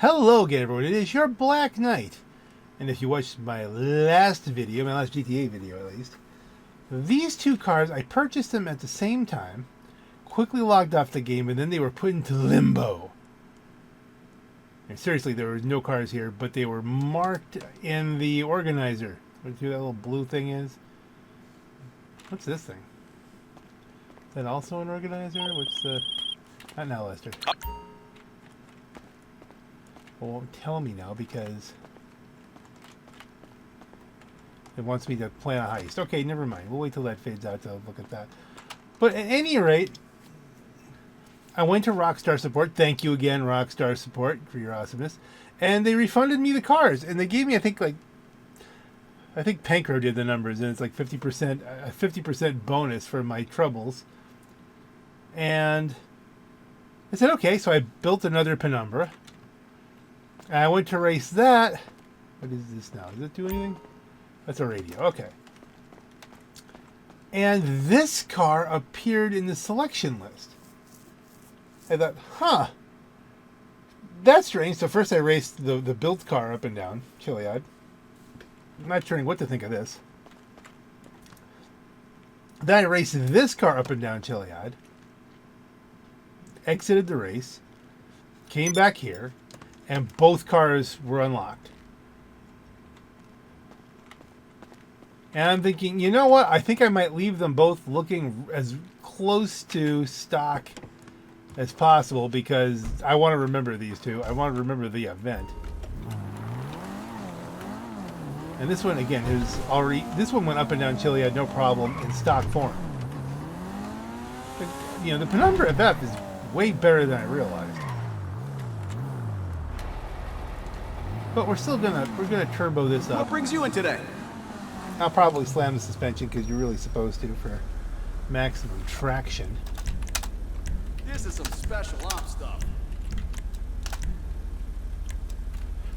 Hello again, everyone. It is your Black Knight. And if you watched my last video, my last GTA video at least, these two cars, I purchased them at the same time, quickly logged off the game, and then they were put into limbo. And seriously, there were no cars here, but they were marked in the organizer. What that little blue thing is? What's this thing? Is that also an organizer? What's the... Not now, Lester. Well, it won't tell me now because it wants me to plan a heist. Okay, never mind. We'll wait till that fades out to look at that. But at any rate, I went to Rockstar Support. Thank you again, Rockstar Support, for your awesomeness. And they refunded me the cars. And they gave me, I think Pankro did the numbers, and it's like 50%, a 50% bonus for my troubles. And I said, okay, so I built another Penumbra. And I went to race that. What is this now? Does it do anything? That's a radio. Okay. And this car appeared in the selection list. I thought, huh, that's strange. So first I raced the built car up and down, Chiliad. I'm not sure what to think of this. Then I raced this car up and down Chiliad. Exited the race. Came back here. And both cars were unlocked. And I'm thinking, you know what? I think I might leave them both looking as close to stock as possible because I want to remember these two. I want to remember the event. And this one, again, is already... This one went up and down Chiliad, no problem, in stock form. But, you know, the Penumbra FF is way better than I realized. But we're still gonna turbo this up. What brings you in today? I'll probably slam the suspension because you're really supposed to for maximum traction. This is some special ops stuff.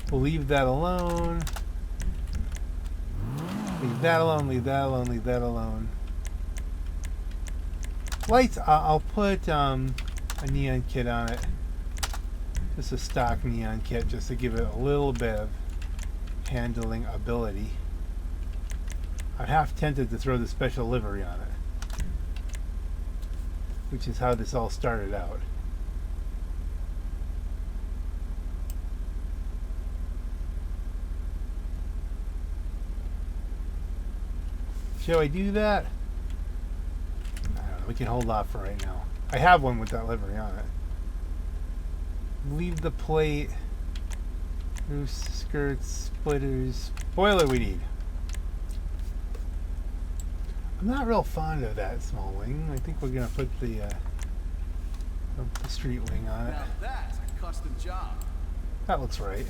We'll leave that alone. Leave that alone, leave that alone, leave that alone. Lights, I'll put a neon kit on it. Just a stock neon kit just to give it a little bit of handling ability. I'm half tempted to throw the special livery on it, which is how this all started out. Shall I do that? I don't know. We can hold off for right now. I have one with that livery on it. Leave the plate. Roof, skirts, splitters. Spoiler we need. I'm not real fond of that small wing. I think we're going to put the street wing on it. Now that's a custom job. That looks right.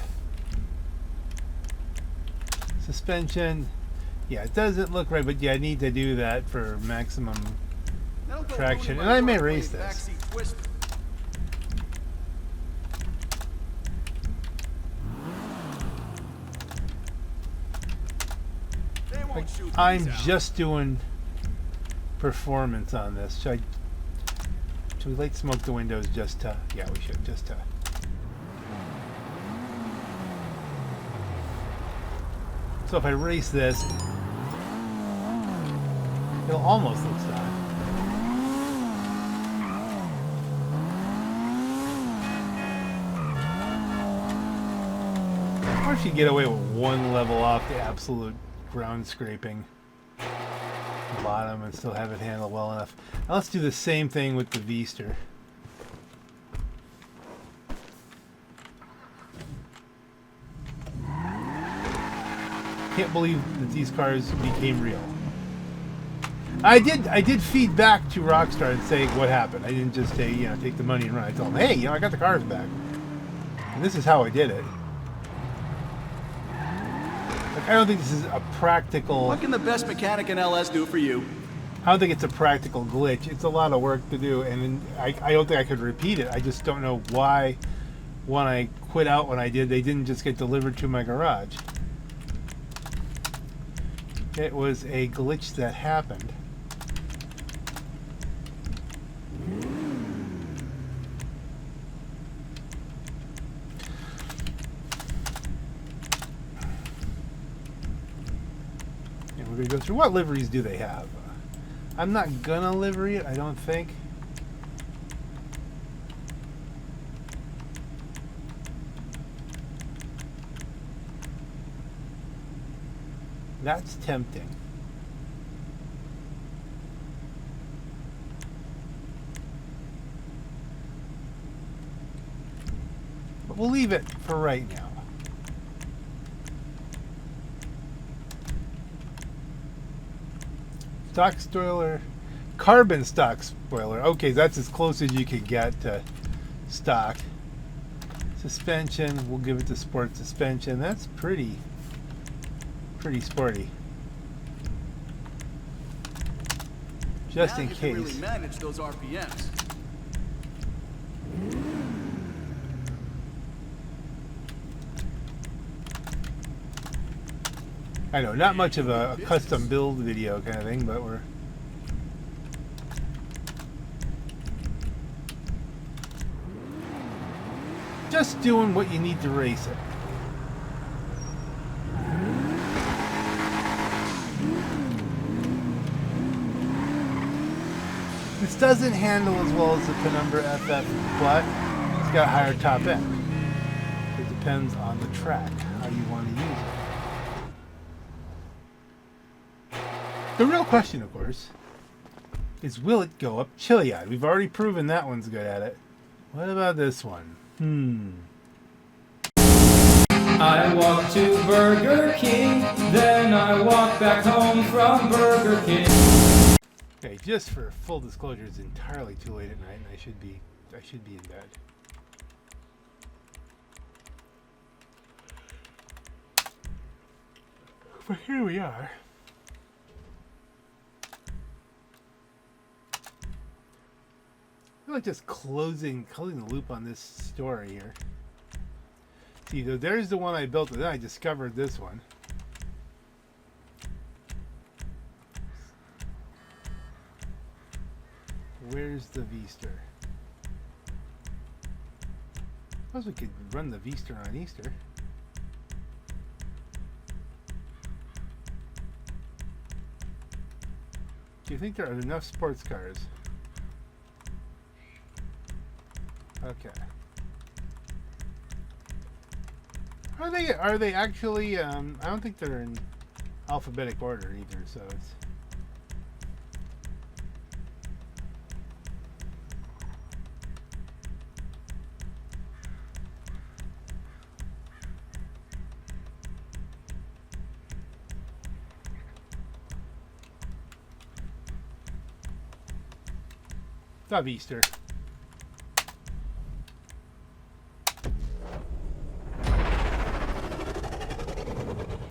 Suspension. Yeah, it doesn't look right, but yeah, I need to do that for maximum traction. And I may race this. Like, I'm just doing performance on this. Should we light smoke the windows just to... Yeah, we should, just to... So if I race this, it'll almost look stock. Or if you get away with one level off the absolute ground scraping bottom and still have it handle well enough. Now let's do the same thing with the V-STR. Can't believe that these cars became real. I did feed back to Rockstar and say what happened. I didn't just say, you know, take the money and run. I told them, hey, you know, I got the cars back. And this is how I did it. I don't think this is a practical... What can the best mechanic in LS do for you? I don't think it's a practical glitch. It's a lot of work to do, and I don't think I could repeat it. I just don't know why, when I quit out when I did, they didn't just get delivered to my garage. It was a glitch that happened. we're going to go through what liveries do they have. I'm not going to livery it, I don't think. That's tempting. But we'll leave it for right now. Stock spoiler, carbon stock spoiler. Okay, that's as close as you could get to stock. Suspension, we'll give it to sport suspension. That's pretty sporty. Just now in you case. can really manage those RPMs. I know, not much of a custom build video kind of thing, but we're just doing what you need to race it. This doesn't handle as well as the Penumbra FF, but it's got a higher top end. It depends on the track, how you want to use it. The real question, of course, is will it go up Chiliad? We've already proven that one's good at it. What about this one? I walk to Burger King, then I walk back home from Burger King. Okay, just for full disclosure, it's entirely too late at night, and I should be in bed. But here we are. I feel like just closing the loop on this story here. See, there's the one I built, and then I discovered this one. Where's the V-STR? Suppose we could run the V-STR on Easter. Do you think there are enough sports cars? Okay. Are they actually I don't think they're in alphabetic order either, so it's the V-STR.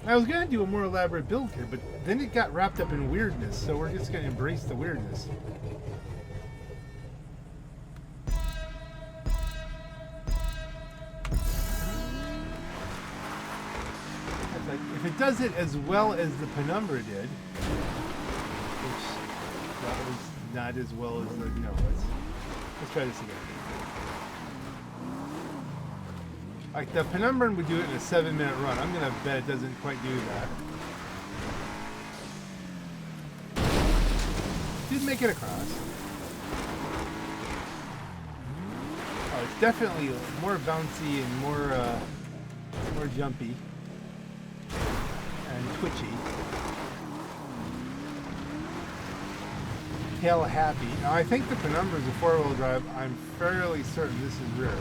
I was going to do a more elaborate build here, but then it got wrapped up in weirdness, so we're just going to embrace the weirdness. Like, if it does it as well as the Penumbra did, which that was not as well as the, let's try this again. Like the Penumbra would do it in a 7-minute run. I'm gonna bet it doesn't quite do that. Did make it across. Oh, it's definitely more bouncy and more jumpy and twitchy. Tail happy. Now I think the Penumbra is a 4-wheel drive. I'm fairly certain this is rear.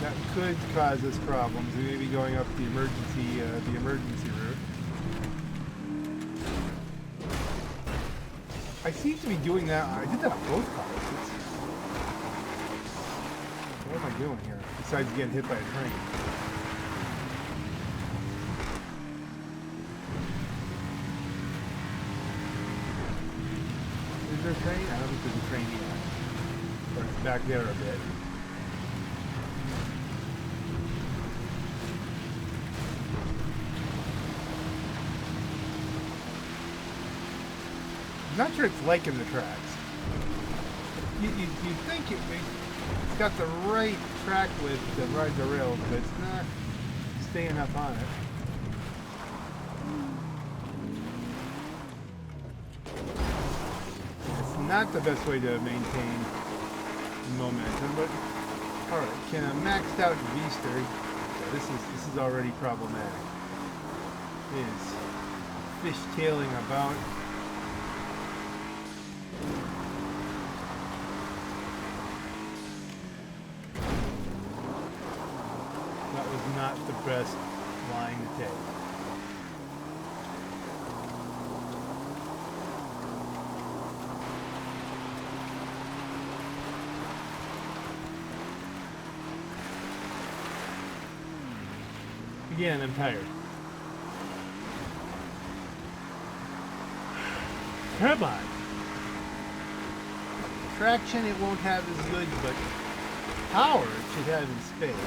That could cause us problems. We may be going up the emergency route. I seem to be doing that. I did that on both cars. What am I doing here? Besides getting hit by a train. Is there a train? I don't think there's a train either. Or it's back there a bit. I'm not sure it's liking the tracks. You'd think it's got the right track width to ride the rails, but it's not staying up on it. not the best way to maintain momentum, but alright, can a maxed out V-STR, yeah, this is already problematic. It is fishtailing about. That was not the best line to take. Again, I'm tired. Come on. Traction it won't have as good, but power it should have in spades.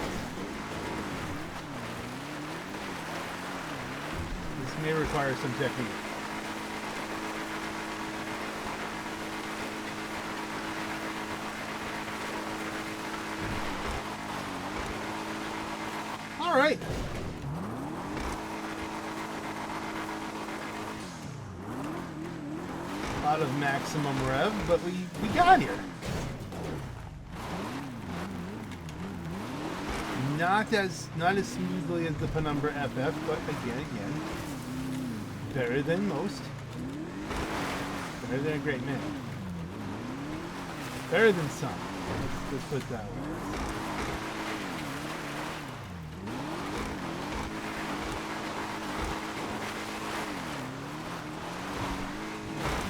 This may require some technique. All right. Out of maximum rev, but we got here. Not as smoothly as the Penumbra FF, but again, better than most. Better than a great man. Better than some. Let's put it that way.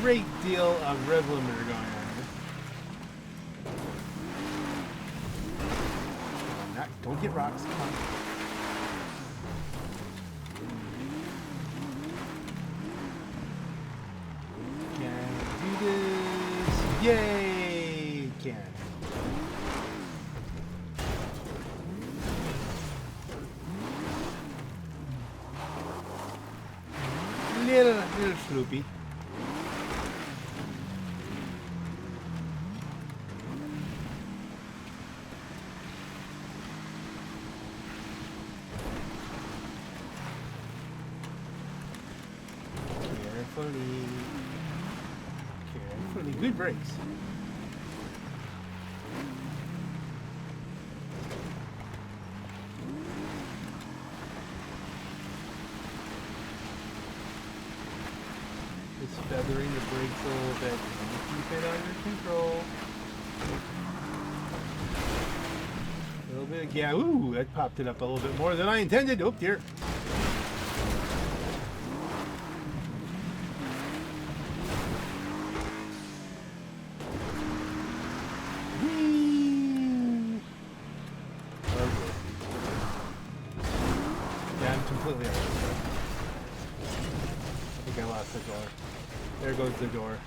Great deal of rev limiter going on here. Don't hit rocks, come on. Can I do this? Yay! Can. Little floopy. Carefully, good brakes. Just feathering the brakes a little bit. Keep it under control. A little bit, yeah, ooh, that popped it up a little bit more than I intended. Oh dear. Completely out of it. I think I lost the door. There goes the door.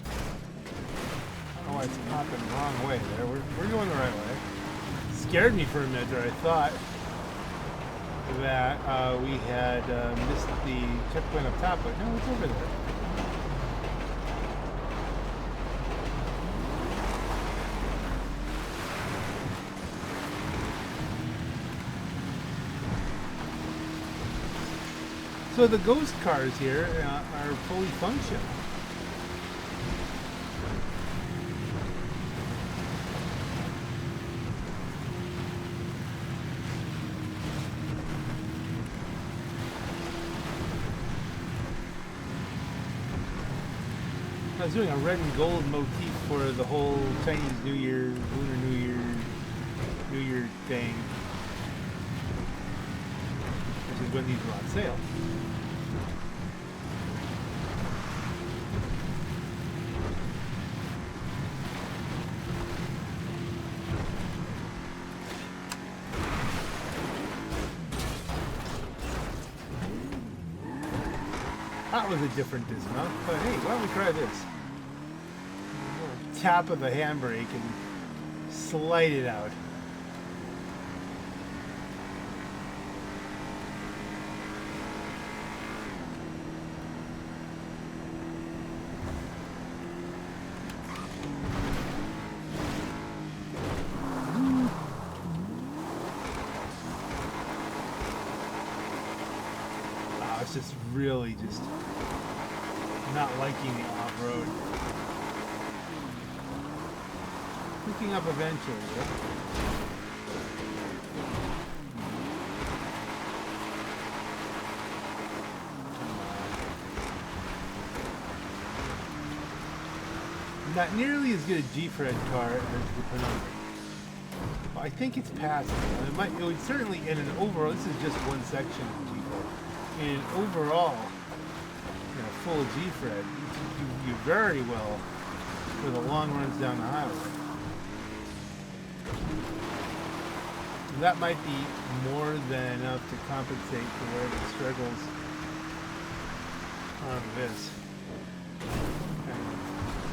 I don't know why it's popping the wrong way there. We're going the right way. It scared me for a minute there. I thought that we had missed the checkpoint up top, but no, it's over there. So the ghost cars here are fully functional. I was doing a red and gold motif for the whole Chinese New Year, Lunar New Year thing, which is when these were on sale. That was a different dismount, but hey, why don't we try this? Tap of the handbrake and slide it out. Wow, it's just really just not liking the off-road. Picking up eventually, though. Not nearly as good a G-Fred car as the Penumbra. Well, I think it's passable. It would certainly, in an overall, this is just one section of the G-Fred. In an overall, full G-Fred, you do very well for the long runs down the highway. And that might be more than enough to compensate for where the struggles on this.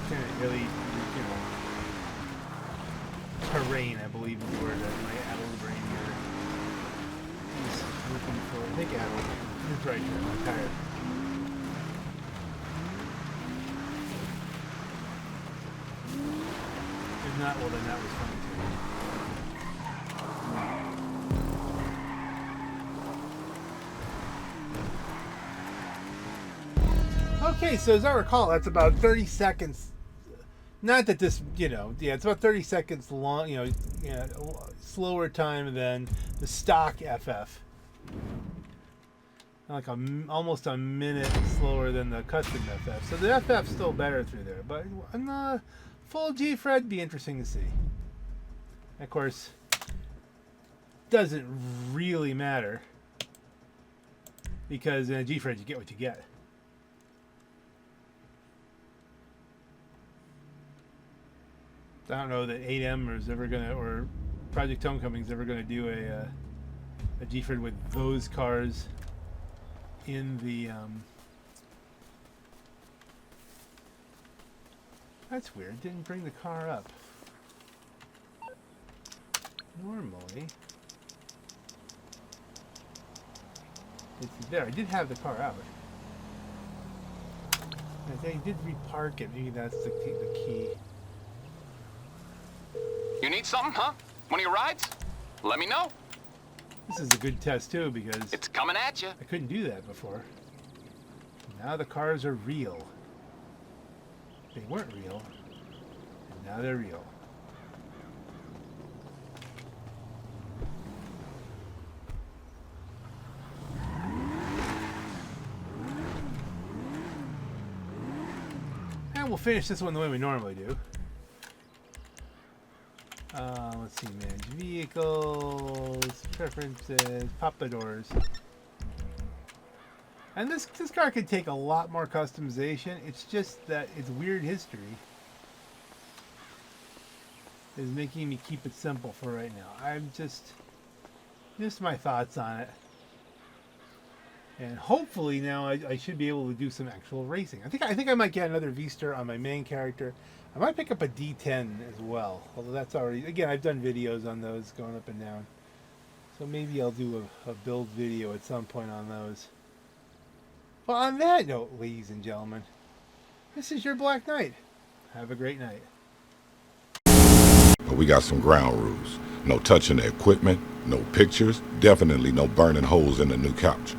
Kind of really, terrain, I believe is the word that my addled brain here is looking for. I think addled. It's right here. I'm tired. If not, well then that was funny too. Okay, so as I recall, that's about 30 seconds. Not that this, it's about 30 seconds long, slower time than the stock FF. Like almost a minute slower than the custom FF. So the FF's still better through there. But on the full G-Fred, be interesting to see. Of course, doesn't really matter. Because in a G-Fred, you get what you get. I don't know that 8M is ever gonna, or Project Homecoming's ever gonna do a G-Fred with those cars in the. That's weird. Didn't bring the car up. Normally, it's there. I did have the car out. I did repark it. Maybe that's the key. You need something, huh? One of your rides? Let me know. This is a good test too because it's coming at you. I couldn't do that before. Now the cars are real. They weren't real, and now they're real. And we'll finish this one the way we normally do. Let's see, manage vehicles, preferences, pop the doors. And this car could take a lot more customization. It's just that its weird history is making me keep it simple for right now. I'm just my thoughts on it. And hopefully now I should be able to do some actual racing. I think I might get another V-STR on my main character. I might pick up a D10 as well, although that's already, again, I've done videos on those going up and down. So maybe I'll do a build video at some point on those. Well, on that note, ladies and gentlemen, this is your Black Knight. Have a great night. But we got some ground rules. No touching the equipment, no pictures, definitely no burning holes in the new couch.